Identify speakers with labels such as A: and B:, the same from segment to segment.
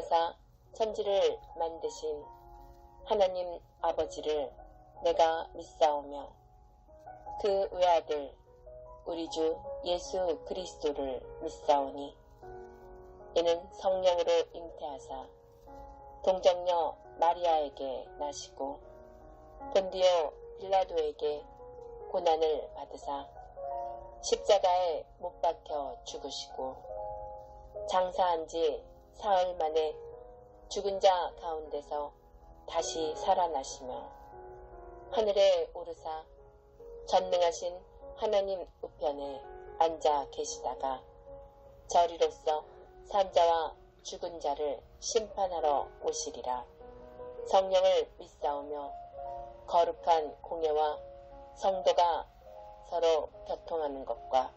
A: 인자하사 천지를 만드신 하나님 아버지를 내가 믿사오며 그 외아들 우리 주 예수 그리스도를 믿사오니 이는 성령으로 잉태하사 동정녀 마리아에게 나시고 본디오 빌라도에게 고난을 받으사 십자가에 못 박혀 죽으시고 장사한 지 사흘 만에 죽은 자 가운데서 다시 살아나시며 하늘에 오르사 전능하신 하나님 우편에 앉아 계시다가 저리로서 산자와 죽은 자를 심판하러 오시리라. 성령을 믿사오며 거룩한 공예와 성도가 서로 교통하는 것과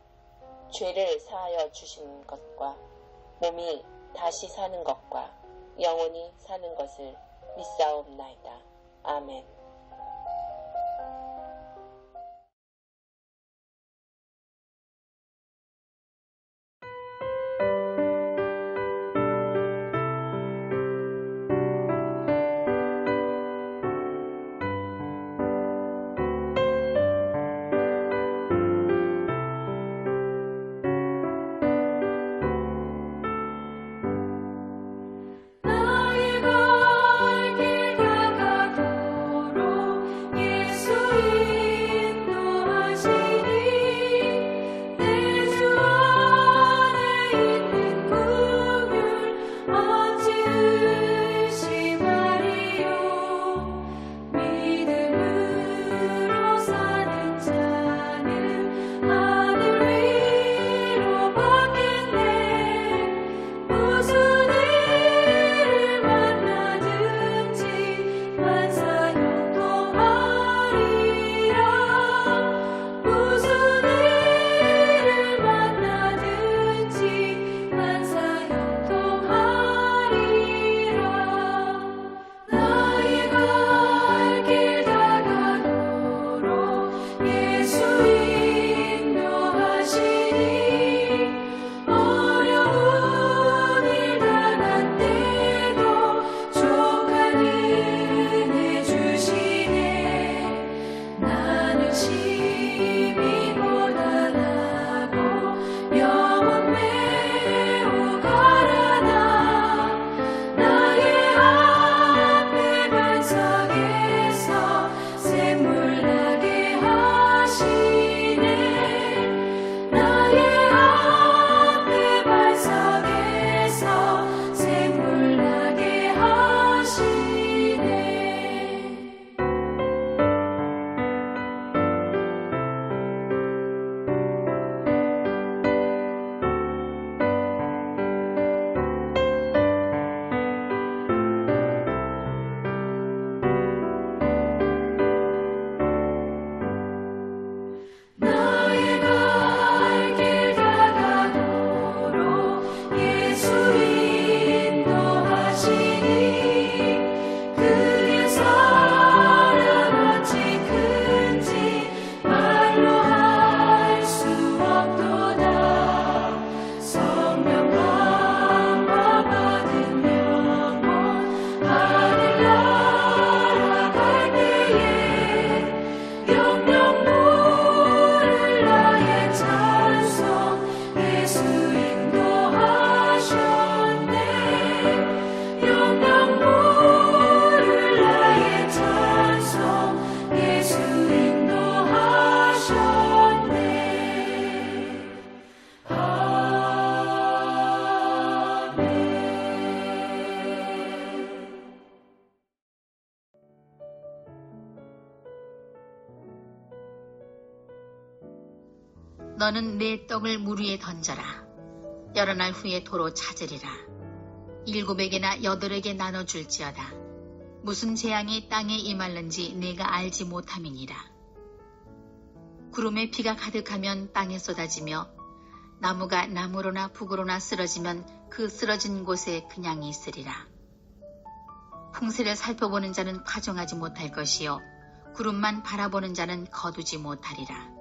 A: 죄를 사하여 주시는 것과 몸이 다시 사는 것과 영원히 사는 것을 믿사옵나이다. 아멘.
B: 너는 내 떡을 물 위에 던져라. 여러 날 후에 도로 찾으리라. 7에게나 8에게 나눠줄지어다. 무슨 재앙이 땅에 임할는지 내가 알지 못함이니라. 구름에 비가 가득하면 땅에 쏟아지며 나무가 나무로나 북으로나 쓰러지면 그 쓰러진 곳에 그냥 있으리라. 풍세를 살펴보는 자는 파종하지 못할 것이요 구름만 바라보는 자는 거두지 못하리라.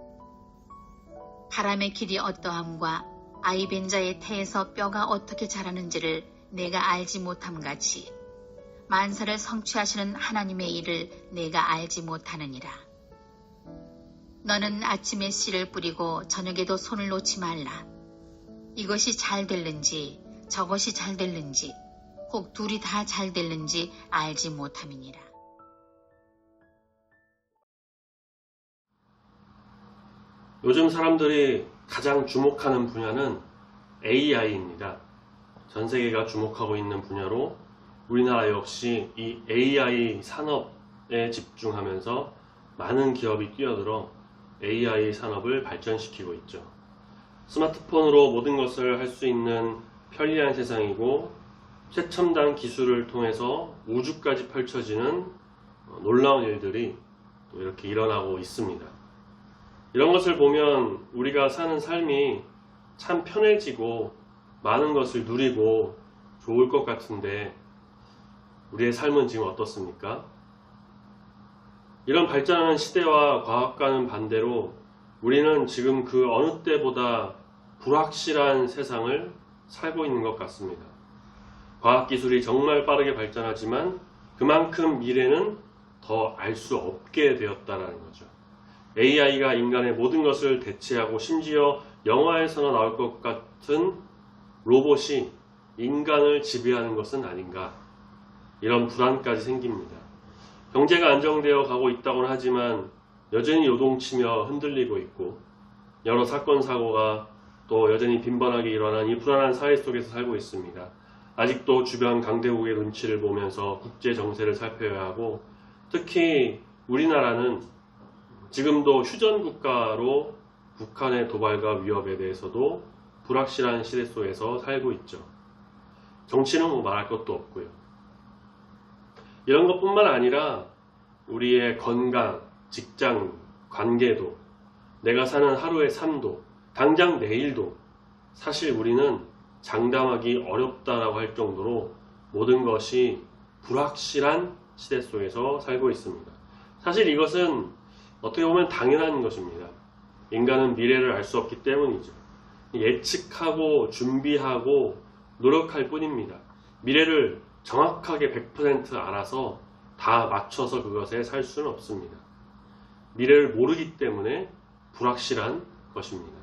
B: 바람의 길이 어떠함과 아이 벤 자의 태에서 뼈가 어떻게 자라는지를 내가 알지 못함 같이 만사를 성취하시는 하나님의 일을 내가 알지 못하느니라. 너는 아침에 씨를 뿌리고 저녁에도 손을 놓지 말라. 이것이 잘 될는지 저것이 잘 될는지 혹 둘이 다 잘 될는지 알지 못함이니라.
C: 요즘 사람들이 가장 주목하는 분야는 AI입니다. 전 세계가 주목하고 있는 분야로 우리나라 역시 이 AI 산업에 집중하면서 많은 기업이 뛰어들어 AI 산업을 발전시키고 있죠. 스마트폰으로 모든 것을 할 수 있는 편리한 세상이고 최첨단 기술을 통해서 우주까지 펼쳐지는 놀라운 일들이 또 이렇게 일어나고 있습니다. 이런 것을 보면 우리가 사는 삶이 참 편해지고 많은 것을 누리고 좋을 것 같은데 우리의 삶은 지금 어떻습니까? 이런 발전하는 시대와 과학과는 반대로 우리는 지금 그 어느 때보다 불확실한 세상을 살고 있는 것 같습니다. 과학기술이 정말 빠르게 발전하지만 그만큼 미래는 더 알 수 없게 되었다는 거죠. AI가 인간의 모든 것을 대체하고 심지어 영화에서나 나올 것 같은 로봇이 인간을 지배하는 것은 아닌가, 이런 불안까지 생깁니다. 경제가 안정되어 가고 있다고는 하지만 여전히 요동치며 흔들리고 있고 여러 사건 사고가 또 여전히 빈번하게 일어난 이 불안한 사회 속에서 살고 있습니다. 아직도 주변 강대국의 눈치를 보면서 국제 정세를 살펴야 하고 특히 우리나라는 지금도 휴전 국가로 북한의 도발과 위협에 대해서도 불확실한 시대 속에서 살고 있죠. 정치는 말할 것도 없고요. 이런 것뿐만 아니라 우리의 건강, 직장, 관계도, 내가 사는 하루의 삶도, 당장 내일도 사실 우리는 장담하기 어렵다라고 할 정도로 모든 것이 불확실한 시대 속에서 살고 있습니다. 사실 이것은 어떻게 보면 당연한 것입니다. 인간은 미래를 알 수 없기 때문이죠. 예측하고 준비하고 노력할 뿐입니다. 미래를 정확하게 100% 알아서 다 맞춰서 그것에 살 수는 없습니다. 미래를 모르기 때문에 불확실한 것입니다.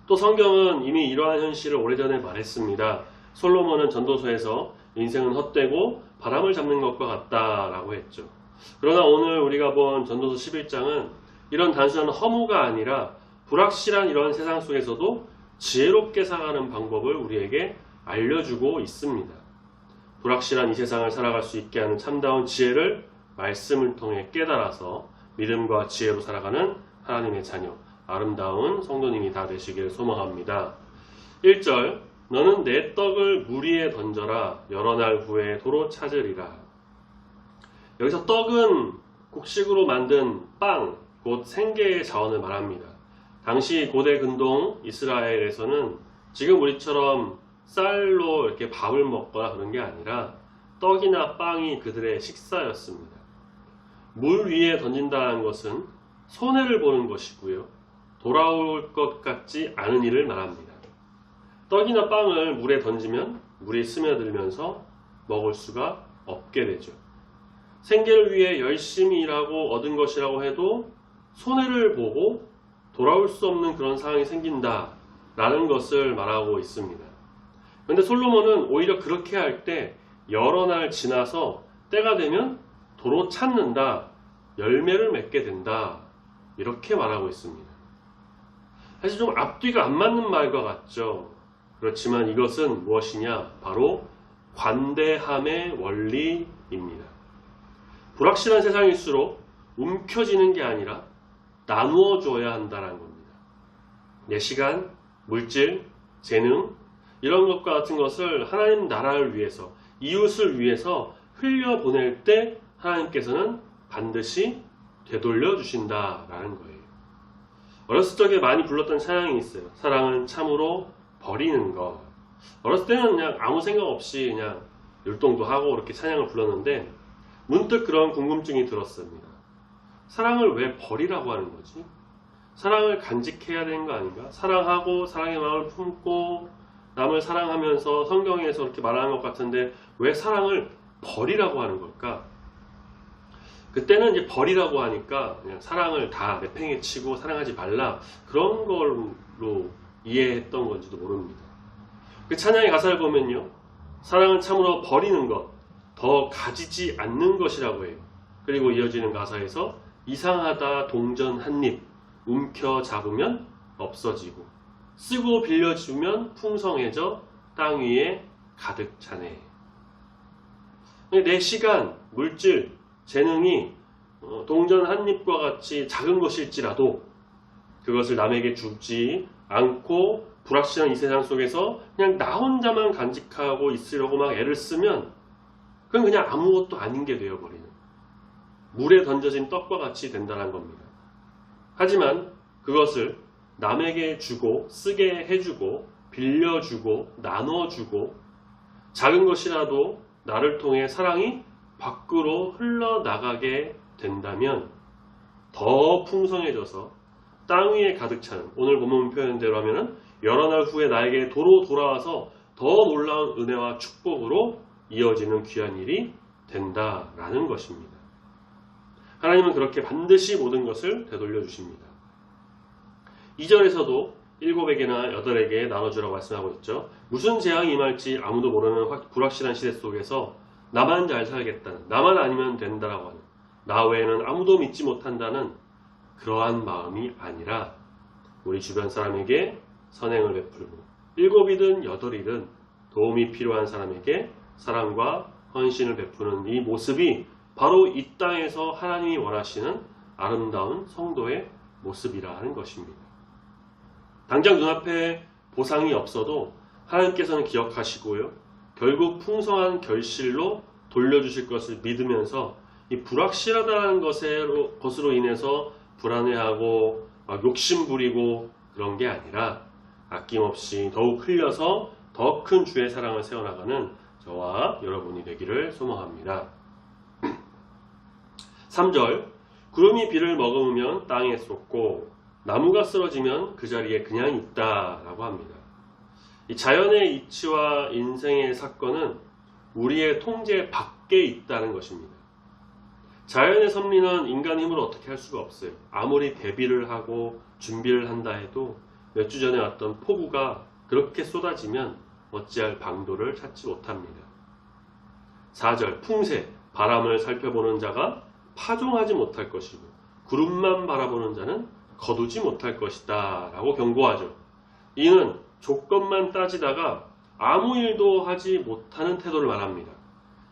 C: 또 성경은 이미 이러한 현실을 오래전에 말했습니다. 솔로몬은 전도서에서 인생은 헛되고 바람을 잡는 것과 같다라고 했죠. 그러나 오늘 우리가 본 전도서 11장은 이런 단순한 허무가 아니라 불확실한 이런 세상 속에서도 지혜롭게 살아가는 방법을 우리에게 알려주고 있습니다. 불확실한 이 세상을 살아갈 수 있게 하는 참다운 지혜를 말씀을 통해 깨달아서 믿음과 지혜로 살아가는 하나님의 자녀, 아름다운 성도님이 다 되시길 소망합니다. 1절, 너는 내 떡을 물 위에 던져라. 여러 날 후에 도로 찾으리라. 여기서 떡은 곡식으로 만든 빵, 곧 생계의 자원을 말합니다. 당시 고대 근동 이스라엘에서는 지금 우리처럼 쌀로 이렇게 밥을 먹거나 그런 게 아니라 떡이나 빵이 그들의 식사였습니다. 물 위에 던진다는 것은 손해를 보는 것이고요. 돌아올 것 같지 않은 일을 말합니다. 떡이나 빵을 물에 던지면 물이 스며들면서 먹을 수가 없게 되죠. 생계를 위해 열심히 일하고 얻은 것이라고 해도 손해를 보고 돌아올 수 없는 그런 상황이 생긴다라는 것을 말하고 있습니다. 그런데 솔로몬은 오히려 그렇게 할 때 여러 날 지나서 때가 되면 도로 찾는다, 열매를 맺게 된다, 이렇게 말하고 있습니다. 사실 좀 앞뒤가 안 맞는 말과 같죠. 그렇지만 이것은 무엇이냐? 바로 관대함의 원리입니다. 불확실한 세상일수록 움켜쥐는 게 아니라 나누어줘야 한다는 겁니다. 내 시간, 물질, 재능, 이런 것과 같은 것을 하나님 나라를 위해서, 이웃을 위해서 흘려보낼 때 하나님께서는 반드시 되돌려 주신다라는 거예요. 어렸을 적에 많이 불렀던 찬양이 있어요. 사랑은 참으로 버리는 것. 어렸을 때는 그냥 아무 생각 없이 그냥 율동도 하고 그렇게 찬양을 불렀는데 문득 그런 궁금증이 들었습니다. 사랑을 왜 버리라고 하는 거지? 사랑을 간직해야 되는 거 아닌가? 사랑하고 사랑의 마음을 품고 남을 사랑하면서 성경에서 그렇게 말하는 것 같은데 왜 사랑을 버리라고 하는 걸까? 그때는 이제 버리라고 하니까 그냥 사랑을 다 내팽개 치고 사랑하지 말라 그런 걸로 이해했던 건지도 모릅니다. 그 찬양의 가사를 보면요. 사랑은 참으로 버리는 것, 더 가지지 않는 것이라고 해요. 그리고 이어지는 가사에서 이상하다 동전 한 입, 움켜 잡으면 없어지고 쓰고 빌려주면 풍성해져 땅 위에 가득 차네. 내 시간, 물질, 재능이 동전 한 입과 같이 작은 것일지라도 그것을 남에게 주지 않고 불확실한 이 세상 속에서 그냥 나 혼자만 간직하고 있으려고 막 애를 쓰면 그건 그냥 아무것도 아닌 게 되어버리는 물에 던져진 떡과 같이 된다는 겁니다. 하지만 그것을 남에게 주고 쓰게 해주고 빌려주고 나눠주고 작은 것이라도 나를 통해 사랑이 밖으로 흘러나가게 된다면 더 풍성해져서 땅 위에 가득 차는 오늘 본문 표현대로 하면은 여러 날 후에 나에게 도로 돌아와서 더 놀라운 은혜와 축복으로 이어지는 귀한 일이 된다라는 것입니다. 하나님은 그렇게 반드시 모든 것을 되돌려 주십니다. 2절에서도 7에게나 8에게 나눠주라고 말씀하고 있죠. 무슨 재앙이 임할지 아무도 모르는 불확실한 시대 속에서 나만 잘 살겠다는, 나만 아니면 된다라고 하는, 나 외에는 아무도 믿지 못한다는 그러한 마음이 아니라 우리 주변 사람에게 선행을 베풀고 7이든 8이든 도움이 필요한 사람에게 사랑과 헌신을 베푸는 이 모습이 바로 이 땅에서 하나님이 원하시는 아름다운 성도의 모습이라 하는 것입니다. 당장 눈앞에 보상이 없어도 하나님께서는 기억하시고요. 결국 풍성한 결실로 돌려주실 것을 믿으면서 이 불확실하다는 것으로 인해서 불안해하고 욕심부리고 그런 게 아니라 아낌없이 더욱 흘려서 더 큰 주의 사랑을 세워나가는 저와 여러분이 되기를 소망합니다. 3절 구름이 비를 머금으면 땅에 쏟고 나무가 쓰러지면 그 자리에 그냥 있다라고 합니다. 이 자연의 이치와 인생의 사건은 우리의 통제 밖에 있다는 것입니다. 자연의 섭리는 인간 힘으로 어떻게 할 수가 없어요. 아무리 대비를 하고 준비를 한다 해도 몇 주 전에 왔던 폭우가 그렇게 쏟아지면 어찌할 방도를 찾지 못합니다. 4절 풍세, 바람을 살펴보는 자가 파종하지 못할 것이고 구름만 바라보는 자는 거두지 못할 것이다 라고 경고하죠. 이는 조건만 따지다가 아무 일도 하지 못하는 태도를 말합니다.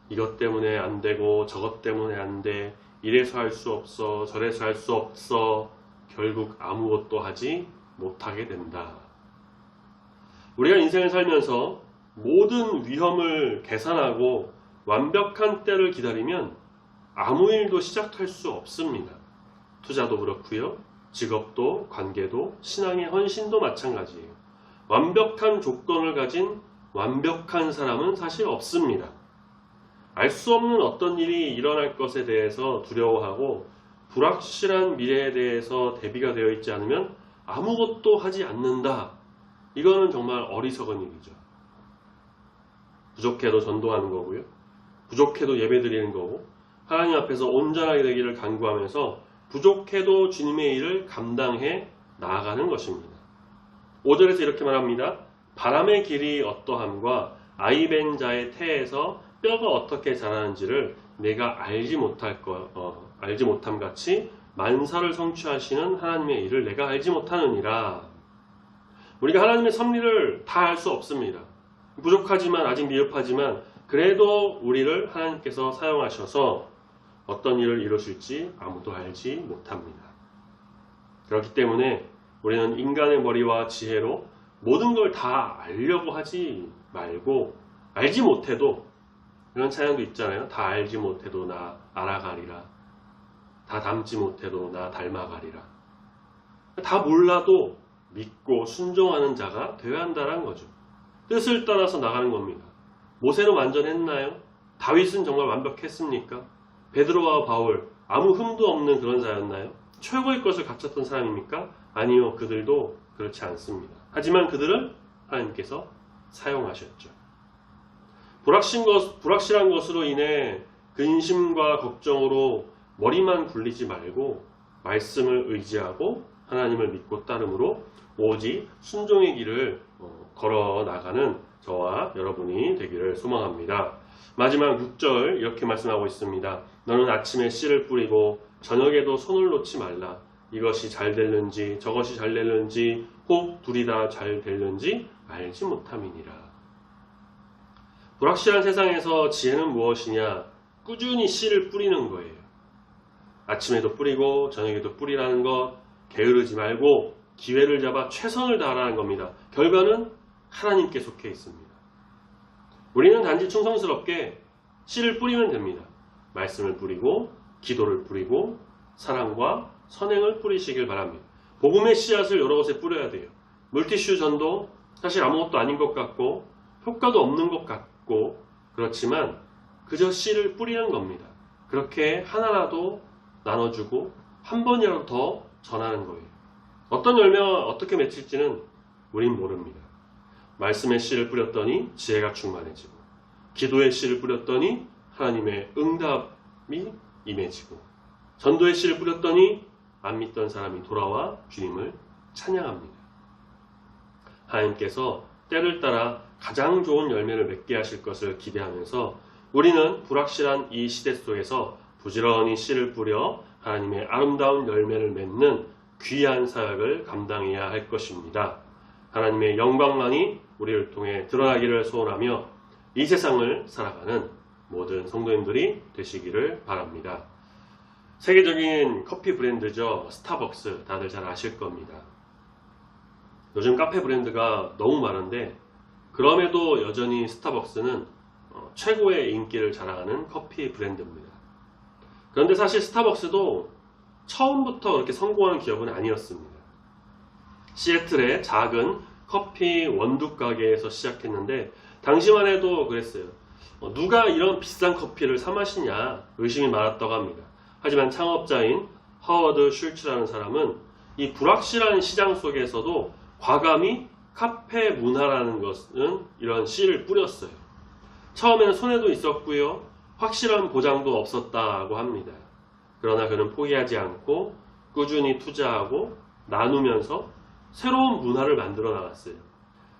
C: 이것 때문에 안 되고 저것 때문에 안 돼, 이래서 할 수 없어, 저래서 할 수 없어, 결국 아무것도 하지 못하게 된다. 우리가 인생을 살면서 모든 위험을 계산하고 완벽한 때를 기다리면 아무 일도 시작할 수 없습니다. 투자도 그렇고요. 직업도, 관계도, 신앙의 헌신도 마찬가지예요. 완벽한 조건을 가진 완벽한 사람은 사실 없습니다. 알 수 없는 어떤 일이 일어날 것에 대해서 두려워하고 불확실한 미래에 대해서 대비가 되어 있지 않으면 아무것도 하지 않는다. 이거는 정말 어리석은 일이죠. 부족해도 전도하는 거고요. 부족해도 예배드리는 거고 하나님 앞에서 온전하게 되기를 간구하면서 부족해도 주님의 일을 감당해 나아가는 것입니다. 5절에서 이렇게 말합니다. 바람의 길이 어떠함과 아이벤 자의 태에서 뼈가 어떻게 자라는지를 내가 알지 못함 같이 만사를 성취하시는 하나님의 일을 내가 알지 못하느니라. 우리가 하나님의 섭리를 다 알 수 없습니다. 부족하지만 아직 미흡하지만 그래도 우리를 하나님께서 사용하셔서 어떤 일을 이루실지 아무도 알지 못합니다. 그렇기 때문에 우리는 인간의 머리와 지혜로 모든 걸 다 알려고 하지 말고 알지 못해도 이런 찬양도 있잖아요. 다 알지 못해도 나 알아가리라. 다 닮지 못해도 나 닮아가리라. 다 몰라도 믿고 순종하는 자가 되어야 한다는 거죠. 뜻을 따라서 나가는 겁니다. 모세는 완전했나요? 다윗은 정말 완벽했습니까? 베드로와 바울 아무 흠도 없는 그런 자였나요? 최고의 것을 갖췄던 사람입니까? 아니요. 그들도 그렇지 않습니다. 하지만 그들을 하나님께서 사용하셨죠. 불확실한 것으로 인해 근심과 걱정으로 머리만 굴리지 말고 말씀을 의지하고 하나님을 믿고 따름으로 오직 순종의 길을 걸어 나가는 저와 여러분이 되기를 소망합니다. 마지막 6절 이렇게 말씀하고 있습니다. 너는 아침에 씨를 뿌리고 저녁에도 손을 놓지 말라. 이것이 잘 될는지 저것이 잘 될는지 혹 둘이 다 잘 될는지 알지 못함이니라. 불확실한 세상에서 지혜는 무엇이냐? 꾸준히 씨를 뿌리는 거예요. 아침에도 뿌리고 저녁에도 뿌리라는 것, 게으르지 말고 기회를 잡아 최선을 다하라는 겁니다. 결과는 하나님께 속해 있습니다. 우리는 단지 충성스럽게 씨를 뿌리면 됩니다. 말씀을 뿌리고 기도를 뿌리고 사랑과 선행을 뿌리시길 바랍니다. 복음의 씨앗을 여러 곳에 뿌려야 돼요. 물티슈 전도 사실 아무것도 아닌 것 같고 효과도 없는 것 같고 그렇지만 그저 씨를 뿌리는 겁니다. 그렇게 하나라도 나눠주고 한 번이라도 더 전하는 거예요. 어떤 열매가 어떻게 맺힐지는 우린 모릅니다. 말씀의 씨를 뿌렸더니 지혜가 충만해지고 기도의 씨를 뿌렸더니 하나님의 응답이 임해지고 전도의 씨를 뿌렸더니 안 믿던 사람이 돌아와 주님을 찬양합니다. 하나님께서 때를 따라 가장 좋은 열매를 맺게 하실 것을 기대하면서 우리는 불확실한 이 시대 속에서 부지런히 씨를 뿌려 하나님의 아름다운 열매를 맺는 귀한 사역을 감당해야 할 것입니다. 하나님의 영광만이 우리를 통해 드러나기를 소원하며 이 세상을 살아가는 모든 성도님들이 되시기를 바랍니다. 세계적인 커피 브랜드죠. 스타벅스 다들 잘 아실 겁니다. 요즘 카페 브랜드가 너무 많은데 그럼에도 여전히 스타벅스는 최고의 인기를 자랑하는 커피 브랜드입니다. 그런데 사실 스타벅스도 처음부터 그렇게 성공한 기업은 아니었습니다. 시애틀의 작은 커피 원두 가게에서 시작했는데 당시만 해도 그랬어요. 누가 이런 비싼 커피를 사 마시냐 의심이 많았다고 합니다. 하지만 창업자인 허워드 슐츠라는 사람은 이 불확실한 시장 속에서도 과감히 카페 문화라는 것은 이런 씨를 뿌렸어요. 처음에는 손해도 있었고요. 확실한 보장도 없었다고 합니다. 그러나 그는 포기하지 않고 꾸준히 투자하고 나누면서 새로운 문화를 만들어 나갔어요.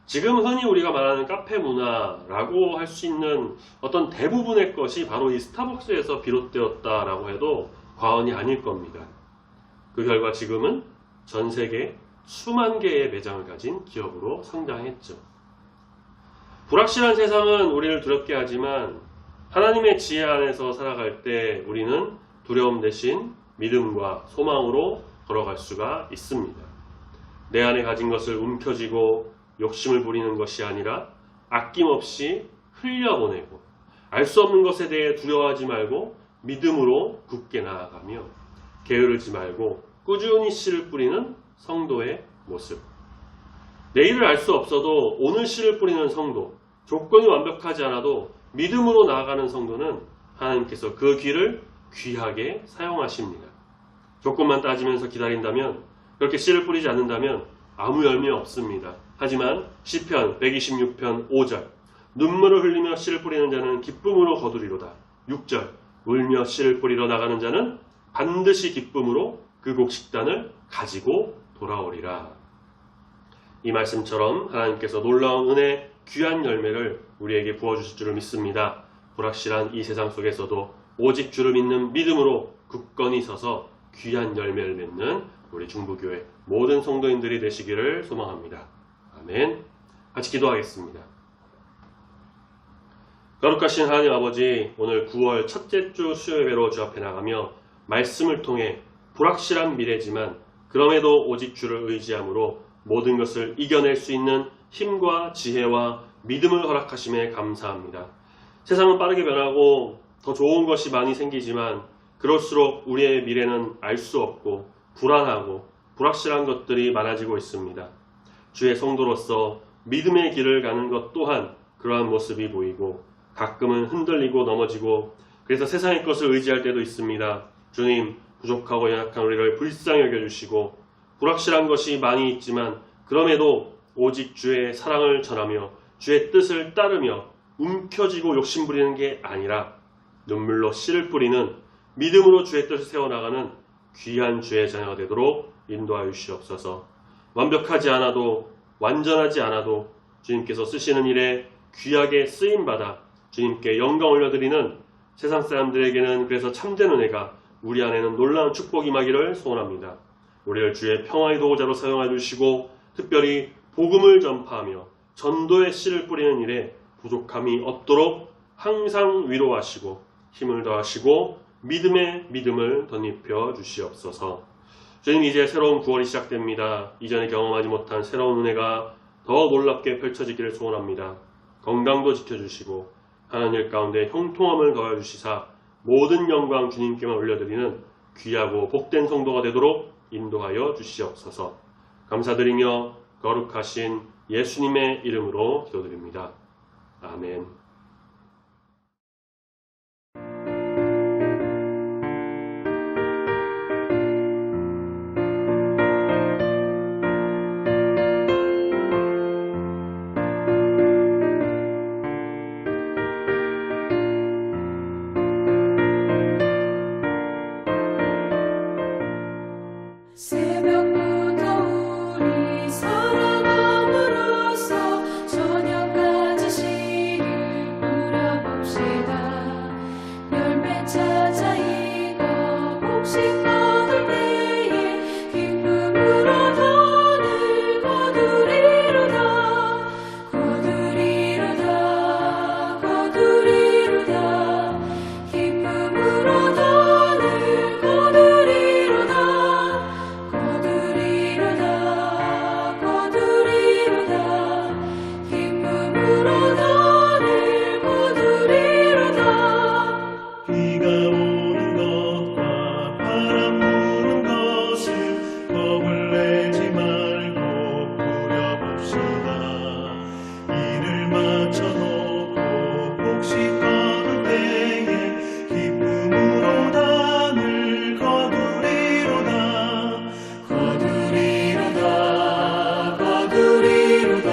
C: 지금 흔히 우리가 말하는 카페 문화라고 할 수 있는 어떤 대부분의 것이 바로 이 스타벅스에서 비롯되었다라고 해도 과언이 아닐 겁니다. 그 결과 지금은 전 세계 수만 개의 매장을 가진 기업으로 성장했죠. 불확실한 세상은 우리를 두렵게 하지만 하나님의 지혜 안에서 살아갈 때 우리는 두려움 대신 믿음과 소망으로 걸어갈 수가 있습니다. 내 안에 가진 것을 움켜쥐고 욕심을 부리는 것이 아니라 아낌없이 흘려보내고 알 수 없는 것에 대해 두려워하지 말고 믿음으로 굳게 나아가며 게으르지 말고 꾸준히 씨를 뿌리는 성도의 모습. 내일을 알 수 없어도 오늘 씨를 뿌리는 성도, 조건이 완벽하지 않아도 믿음으로 나아가는 성도는 하나님께서 그 길을 귀하게 사용하십니다. 조건만 따지면서 기다린다면, 그렇게 씨를 뿌리지 않는다면 아무 열매 없습니다. 하지만 시편 126편 5절 눈물을 흘리며 씨를 뿌리는 자는 기쁨으로 거두리로다. 6절 울며 씨를 뿌리러 나가는 자는 반드시 기쁨으로 그 곡식단을 가지고 돌아오리라. 이 말씀처럼 하나님께서 놀라운 은혜, 귀한 열매를 우리에게 부어주실 줄을 믿습니다. 불확실한 이 세상 속에서도 오직 주를 믿는 믿음으로 굳건히 서서 귀한 열매를 맺는 우리 중부교회 모든 성도인들이 되시기를 소망합니다. 아멘. 같이 기도하겠습니다. 거룩하신 하나님 아버지, 오늘 9월 첫째 주 수요예배로 주 앞에 나가며 말씀을 통해 불확실한 미래지만 그럼에도 오직 주를 의지함으로 모든 것을 이겨낼 수 있는 힘과 지혜와 믿음을 허락하심에 감사합니다. 세상은 빠르게 변하고 더 좋은 것이 많이 생기지만 그럴수록 우리의 미래는 알 수 없고 불안하고 불확실한 것들이 많아지고 있습니다. 주의 성도로서 믿음의 길을 가는 것 또한 그러한 모습이 보이고 가끔은 흔들리고 넘어지고 그래서 세상의 것을 의지할 때도 있습니다. 주님, 부족하고 연약한 우리를 불쌍히 여겨주시고 불확실한 것이 많이 있지만 그럼에도 오직 주의 사랑을 전하며 주의 뜻을 따르며 움켜쥐고 욕심부리는 게 아니라 눈물로 씨를 뿌리는 믿음으로 주의 뜻을 세워나가는 귀한 주의 자녀가 되도록 인도하여 주시옵소서. 완벽하지 않아도 완전하지 않아도 주님께서 쓰시는 일에 귀하게 쓰임받아 주님께 영광 올려드리는 세상 사람들에게는 그래서 참된 은혜가 우리 안에는 놀라운 축복이 임하기를 소원합니다. 우리를 주의 평화의 도구자로 사용해 주시고 특별히 복음을 전파하며 전도의 씨를 뿌리는 일에 부족함이 없도록 항상 위로하시고 힘을 더하시고 믿음의 믿음을 덧입혀 주시옵소서. 주님, 이제 새로운 9월이 시작됩니다. 이전에 경험하지 못한 새로운 은혜가 더 놀랍게 펼쳐지기를 소원합니다. 건강도 지켜주시고 하는 일 가운데 형통함을 더해주시사 모든 영광 주님께만 올려드리는 귀하고 복된 성도가 되도록 인도하여 주시옵소서. 감사드리며 거룩하신 예수님의 이름으로 기도드립니다. 아멘.
D: 새벽부터 우리 살아감으로써 저녁까지 씨를 뿌려봅시다. 열매 찾아 익어 곡식 거둘 때에 기쁨으로 돈을 거두리로다. 거두리로다. 거두리로다. 기쁨으로 돈을 거두리로다. 거두리로다. 거두리로다. 기쁨으로 돈을 거두리로다.
E: 비가 오는 것과 바람 부는 것을 겁을 내지 말고 뿌려봅시다. 이를 맞춰놓고 곡식 거둘 때에 기쁨으로 단을 거두리로다. 거두리로다. 거두리로다.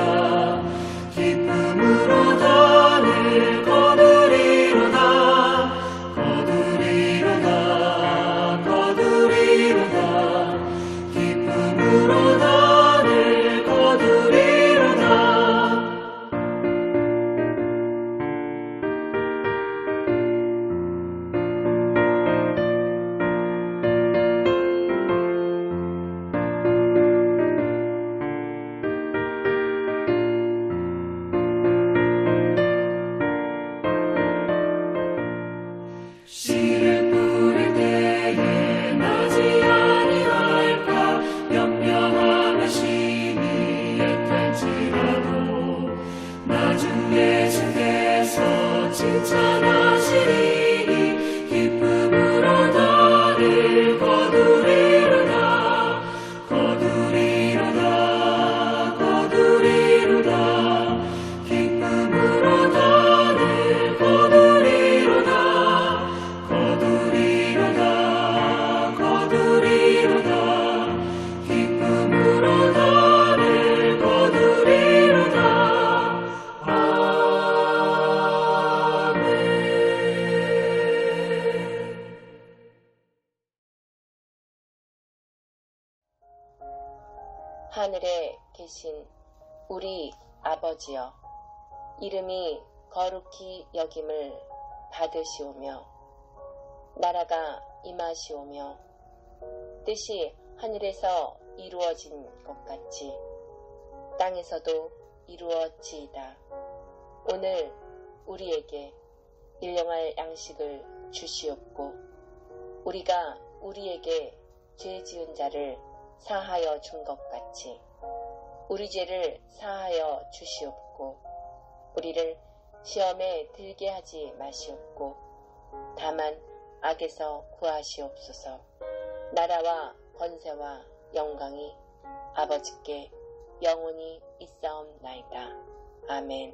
E: 기쁨으로 단을 거두리로다. 거두리로다. 거두리로다. 기쁨으로 단을 거두리로다. 씨를 뿌릴 때에 나지 아니할까 염려하며 심히 애탈지라도 나중에 주께서 칭찬하시리니 기쁨으로 나를 거두리로다. 거두리로다. 거두리로다. 기쁨으로 나를 거두리로다. 거두리로다. 거두리로다. 기쁨으로 나를 거두리로다. 아멘.
A: 하늘에 계신 우리 아버지여, 이름이 거룩히 여김을 받으시오며 나라가 임하시오며 뜻이 하늘에서 이루어진 것 같이 땅에서도 이루어지이다. 오늘 우리에게 일용할 양식을 주시옵고 우리가 우리에게 죄 지은 자를 사하여 준 것 같이 우리 죄를 사하여 주시옵고 우리를 시험에 들게 하지 마시옵고 다만 악에서 구하시옵소서. 나라와 권세와 영광이 아버지께 영원히 있사옵나이다. 아멘.